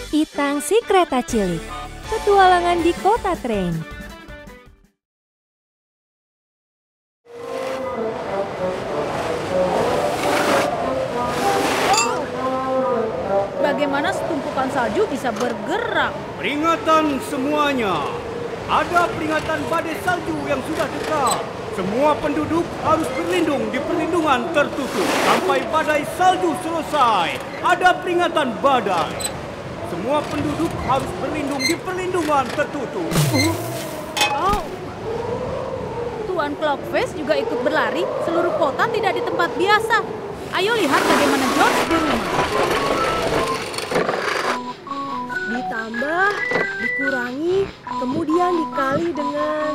Itang si kereta cilik, petualangan di kota Train. Bagaimana setumpukan salju bisa bergerak? Peringatan semuanya. Ada peringatan badai salju yang sudah dekat. Semua penduduk harus berlindung di perlindungan tertutup sampai badai salju selesai. Ada peringatan badai. Semua penduduk harus berlindung di perlindungan tertutup. Oh, Tuan Clockface juga ikut berlari. Seluruh kota tidak di tempat biasa. Ayo lihat bagaimana George di rumah. Ditambah, dikurangi, kemudian dikali dengan...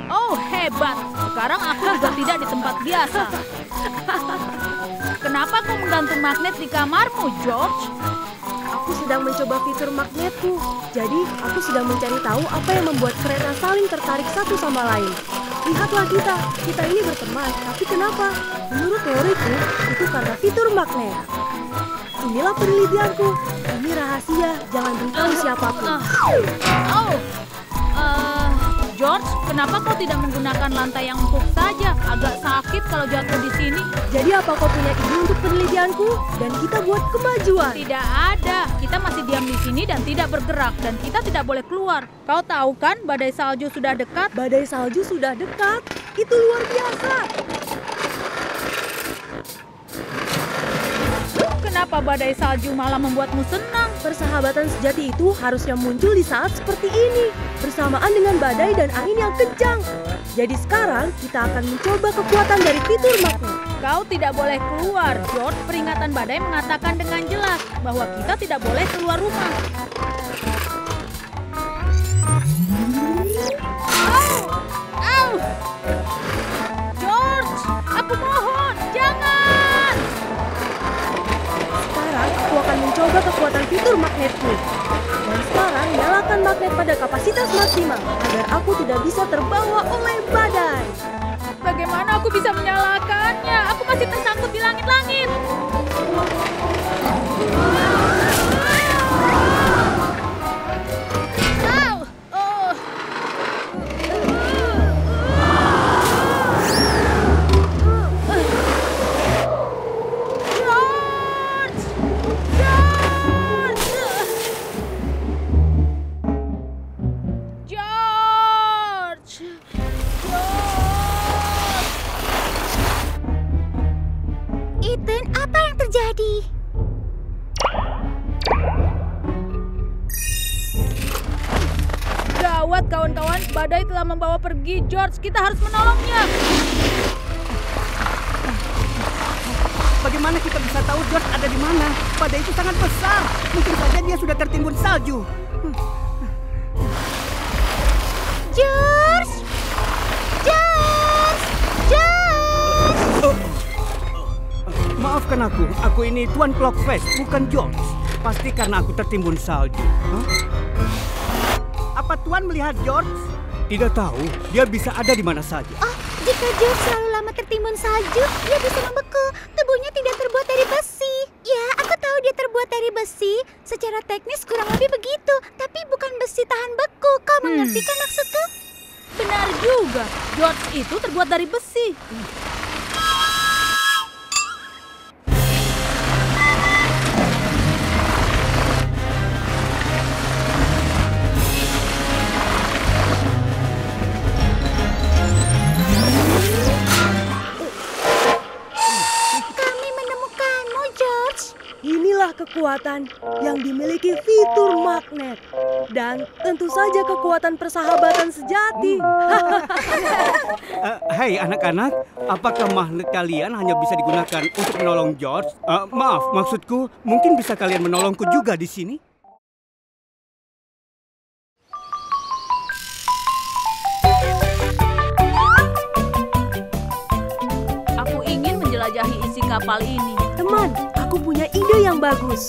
Oh hebat. Sekarang aku juga tidak di tempat biasa. Kenapa kau menggantung magnet di kamarmu, George? Aku sedang mencoba fitur magnetku. Jadi, aku sedang mencari tahu apa yang membuat kereta saling tertarik satu sama lain. Lihatlah kita ini berteman, tapi kenapa? Menurut teoriku, itu karena fitur magnet. Inilah penelitianku. Ini rahasia, jangan beritahu siapapun. George, kenapa kau tidak menggunakan lantai yang empuk saja? Agak sakit kalau jatuh di sini. Jadi apa kau punya ide untuk penelitianku? Dan kita buat kemajuan. Tidak ada. Kita masih diam di sini dan tidak bergerak. Dan kita tidak boleh keluar. Kau tahu kan badai salju sudah dekat? Badai salju sudah dekat? Itu luar biasa. Kenapa badai salju malah membuatmu senang? Persahabatan sejati itu harusnya muncul di saat seperti ini, bersamaan dengan badai dan angin yang kencang. Jadi sekarang kita akan mencoba kekuatan dari fitur magnet. Kau tidak boleh keluar, George. Peringatan badai mengatakan dengan jelas bahwa kita tidak boleh keluar rumah. George, aku mohon, jangan! Sekarang aku akan mencoba kekuatan fitur magnetku. Dan sekarang nyalakan magnet pada kapasitas maksimal agar aku tidak bisa terbawa oleh badai. Bagaimana aku bisa menyalakannya? Aku masih tersangkut di langit-langit. Gawat kawan-kawan, badai telah membawa pergi George. Kita harus menolongnya. Bagaimana kita bisa tahu George ada di mana? Badai itu sangat besar. Mungkin saja dia sudah tertimbun salju. George! George! George! Maafkan aku ini Tuan Clockface, bukan George. Pasti karena aku tertimbun salju. Apa Tuan melihat George? Tidak tahu, dia bisa ada di mana saja. Oh, jika George selalu lama tertimbun salju, dia bisa membeku. Tubuhnya tidak terbuat dari besi. Ya, aku tahu dia terbuat dari besi. Secara teknis kurang lebih begitu. Tapi bukan besi tahan beku. Kau mengerti kan maksudku? Benar juga, George itu terbuat dari besi. Inilah kekuatan yang dimiliki fitur magnet. Dan tentu saja kekuatan persahabatan sejati. Hei anak-anak, apakah magnet kalian hanya bisa digunakan untuk menolong George? Maaf, maksudku mungkin bisa kalian menolongku juga di sini? Aku ingin menjelajahi isi kapal ini. Teman, aku punya ide yang bagus.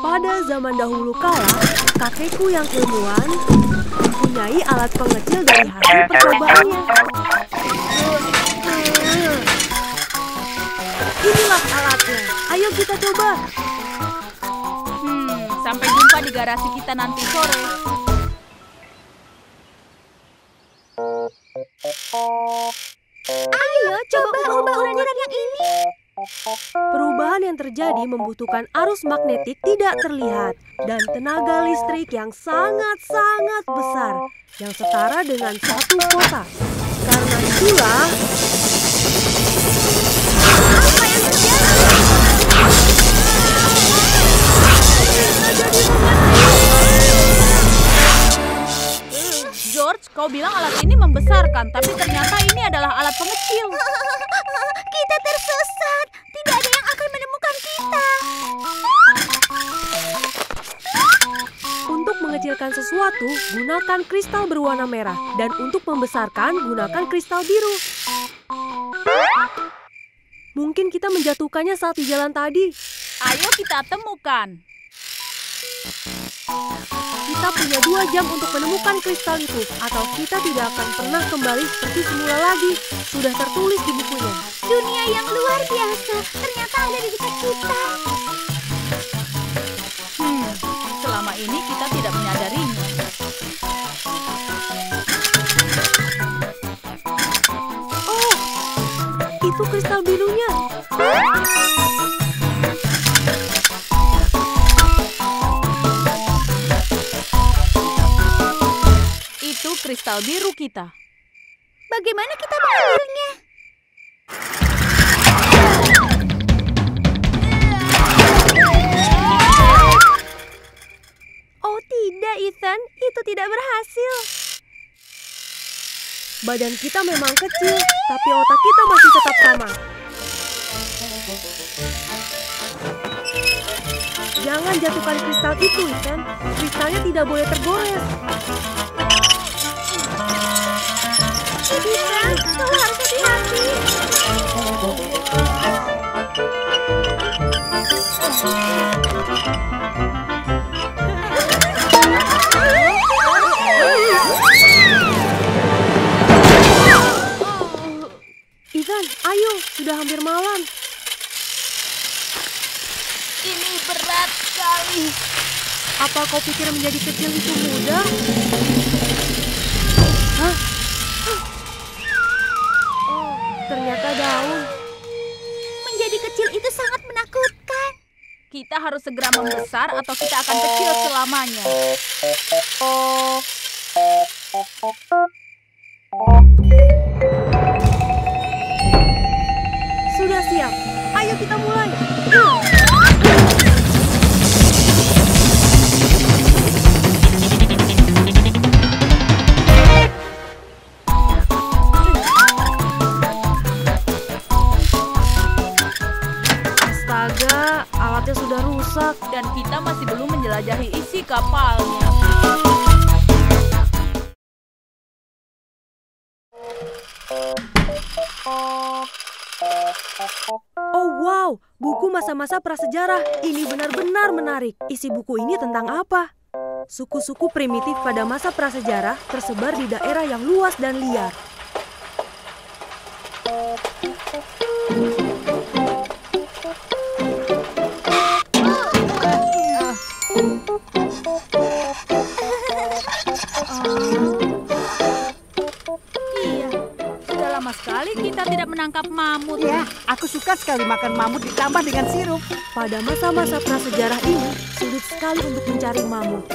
Pada zaman dahulu kala, kakekku yang ilmuwan mempunyai alat pengecil dari hasil percobaannya. Inilah alatnya. Ayo kita coba. Sampai jumpa di garasi kita nanti sore. Ayo coba ubah ukuran yang ini. Perubahan yang terjadi membutuhkan arus magnetik tidak terlihat dan tenaga listrik yang sangat-sangat besar yang setara dengan satu kota. Karena itulah Apa yang terjadi? George, kau bilang alat ini membesarkan, tapi ternyata ini adalah alat pengecil. Kita tersesat. Tidak ada yang akan menemukan kita. untuk mengecilkan sesuatu, gunakan kristal berwarna merah. Dan untuk membesarkan, gunakan kristal biru. Mungkin kita menjatuhkannya saat di jalan tadi. Ayo kita temukan. Kita punya 2 jam untuk menemukan kristal itu, atau kita tidak akan pernah kembali seperti semula lagi. Sudah tertulis di bukunya. Dunia yang luar biasa ternyata ada di dekat kita. Selama ini kita tidak menyadarinya. Oh, itu kristal birunya. Itu kristal biru kita. Bagaimana kita mengambilnya? Oh tidak, Ethan. Itu tidak berhasil. Badan kita memang kecil, tapi otak kita masih tetap sama. Jangan jatuhkan kristal itu, Ethan. Kristalnya tidak boleh tergores. Ethan, kau harus hati-hati. Ethan, ayo, sudah hampir malam. Ini berat sekali. Apa kau pikir menjadi kecil itu mudah? Hah? Oh, ternyata daun. Menjadi kecil itu sangat menakutkan. Kita harus segera membesar atau kita akan kecil selamanya. Sudah siap. Ayo kita mulai. Astaga, alatnya sudah rusak. Dan kita masih belum menjelajahi isi kapalnya. Oh wow, buku masa-masa prasejarah. Ini benar-benar menarik. Isi buku ini tentang apa? Suku-suku primitif pada masa prasejarah tersebar di daerah yang luas dan liar. Iya, sudah lama sekali kita tidak menangkap mamut. Ya, aku suka sekali makan mamut ditambah dengan sirup. Pada masa-masa prasejarah ini, sulit sekali untuk mencari mamut.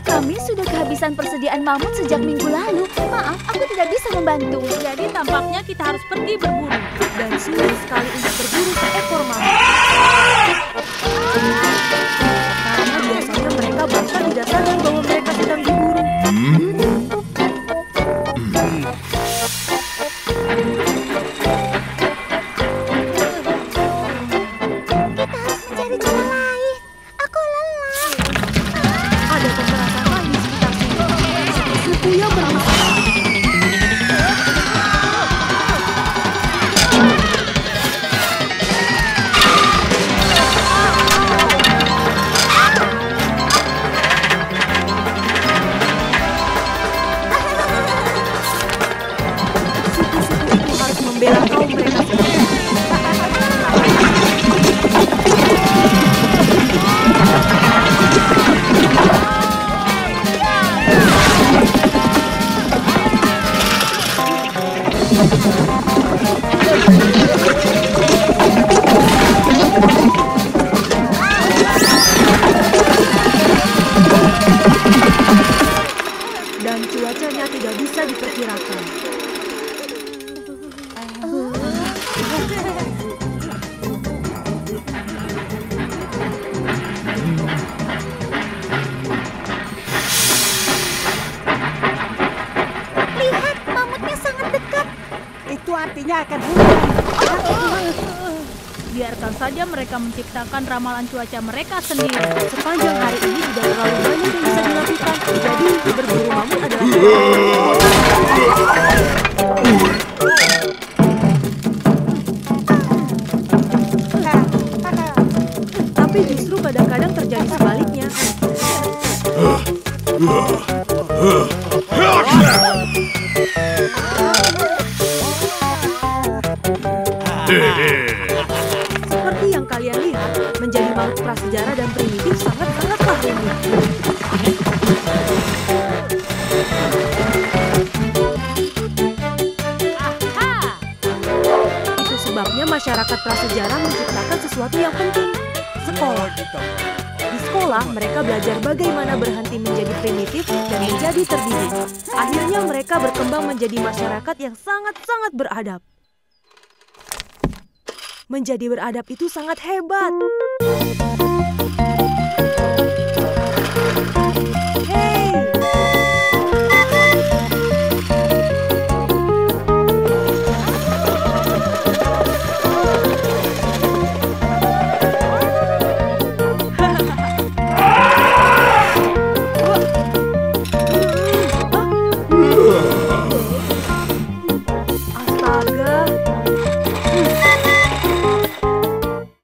Kami sudah kehabisan persediaan mamut sejak minggu lalu. Maaf, aku tidak bisa membantu. Jadi tampaknya kita harus pergi berburu. Dan sulit sekali untuk berburu seekor mamut. Karena biasanya mereka bahkan tidak sadar bahwa mereka sedang diburu. Kita harus mencari cara lain. Aku lelah. Ada pemberontakan di sekitar sini. Suku yang berusaha. membela kaum mereka sendiri. Dan cuacanya tidak bisa diperkirakan. Lihat, mamutnya sangat dekat. Itu artinya akan hujan. Biarkan saja mereka menciptakan ramalan cuaca mereka sendiri. Sepanjang hari ini tidak terlalu banyak yang bisa dilakukan. Jadi berburu mamut adalah tapi justru kadang-kadang terjadi sebaliknya. Seperti yang kalian lihat, menjadi makhluk prasejarah dan primitif sangat-sangatlah rumit. Itu sebabnya masyarakat prasejarah menciptakan sesuatu yang penting, sekolah. Di sekolah, mereka belajar bagaimana berhenti menjadi primitif dan menjadi terdidik. Akhirnya mereka berkembang menjadi masyarakat yang sangat-sangat beradab. Menjadi beradab itu sangat hebat.